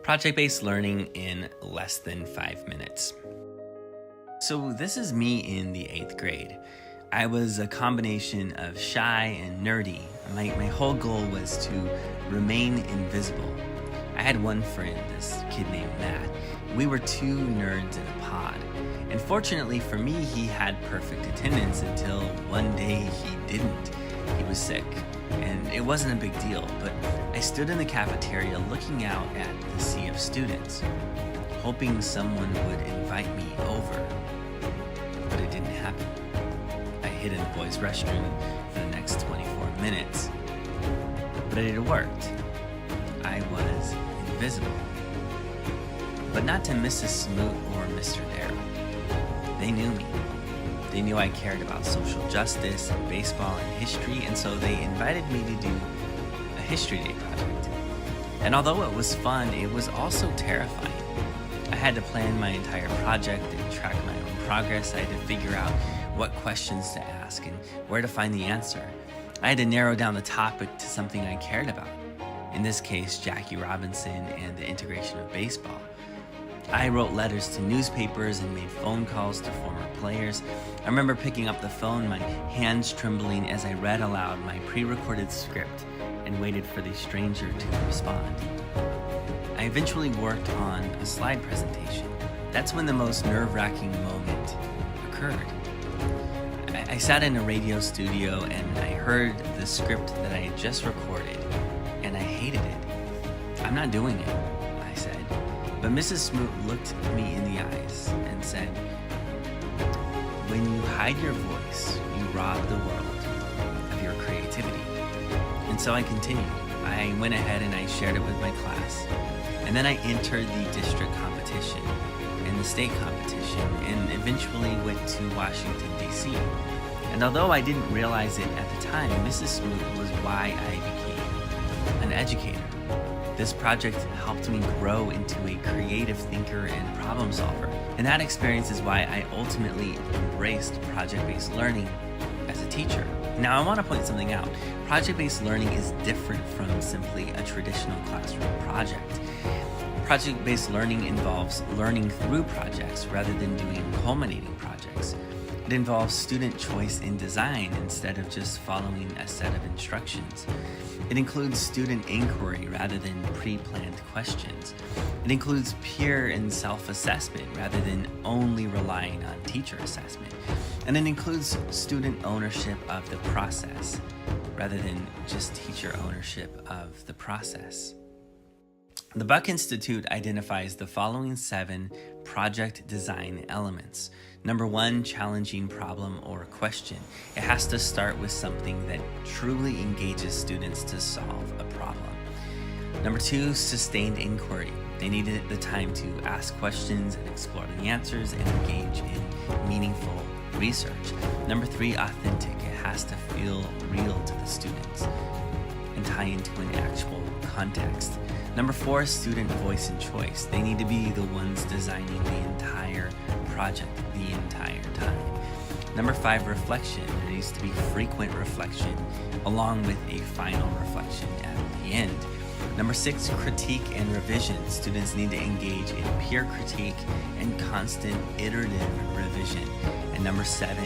Project-based learning in less than 5 minutes. So this is me in the 8th grade. I was a combination of shy and nerdy. My whole goal was to remain invisible. I had one friend, this kid named Matt. We were two nerds in a pod. And fortunately for me, he had perfect attendance until one day he didn't. He was sick, and it wasn't a big deal, but I stood in the cafeteria looking out at the sea of students, hoping someone would invite me over. But it didn't happen. I hid in the boys' restroom for the next 24 minutes, but it had worked. I was invisible. But not to Mrs. Smoot or Mr. Darrow. They knew me. They knew I cared about social justice and baseball and history, and so they invited me to do a History Day project. And although it was fun, it was also terrifying. I had to plan my entire project and track my own progress. I had to figure out what questions to ask and where to find the answer. I had to narrow down the topic to something I cared about. In this case, Jackie Robinson and the integration of baseball. I wrote letters to newspapers and made phone calls to former players. I remember picking up the phone, my hands trembling as I read aloud my pre-recorded script and waited for the stranger to respond. I eventually worked on a slide presentation. That's when the most nerve-wracking moment occurred. I sat in a radio studio and I heard the script that I had just recorded, and I hated it. I'm not doing it, I said. But Mrs. Smoot looked me in the eyes and said, when you hide your voice, you rob the world of your creativity. And so I continued. I went ahead and I shared it with my class. And then I entered the district competition and the state competition and eventually went to Washington, D.C. And although I didn't realize it at the time, Mrs. Smoot was why I became an educator. This project helped me grow into a creative thinker and problem solver. And that experience is why I ultimately embraced project-based learning as a teacher. Now, I want to point something out. Project-based learning is different from simply a traditional classroom project. Project-based learning involves learning through projects rather than doing culminating projects. It involves student choice in design instead of just following a set of instructions. It includes student inquiry rather than pre-planned questions. It includes peer and self-assessment rather than only relying on teacher assessment. And it includes student ownership of the process rather than just teacher ownership of the process. The Buck Institute identifies the following 7 project design elements. Number 1, challenging problem or question. It has to start with something that truly engages students to solve a problem. Number 2, sustained inquiry. They needed the time to ask questions and explore the answers and engage in meaningful research. Number 3, authentic. It has to feel real to the students and tie into an actual context. Number 4, student voice and choice. They need to be the ones designing the entire project the entire time. Number 5, reflection. There needs to be frequent reflection along with a final reflection at the end. Number 6, critique and revision. Students need to engage in peer critique and constant iterative revision. And number 7,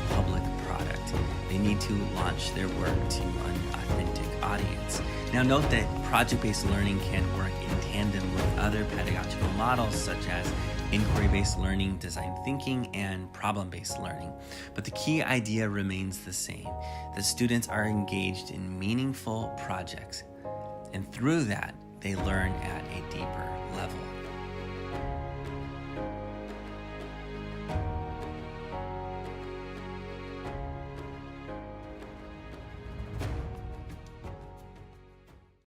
public product. They need to launch their work to an authentic audience. Now note that project-based learning can work in tandem with other pedagogical models such as inquiry-based learning, design thinking, and problem-based learning. But the key idea remains the same, that students are engaged in meaningful projects, and through that, they learn at a deeper level.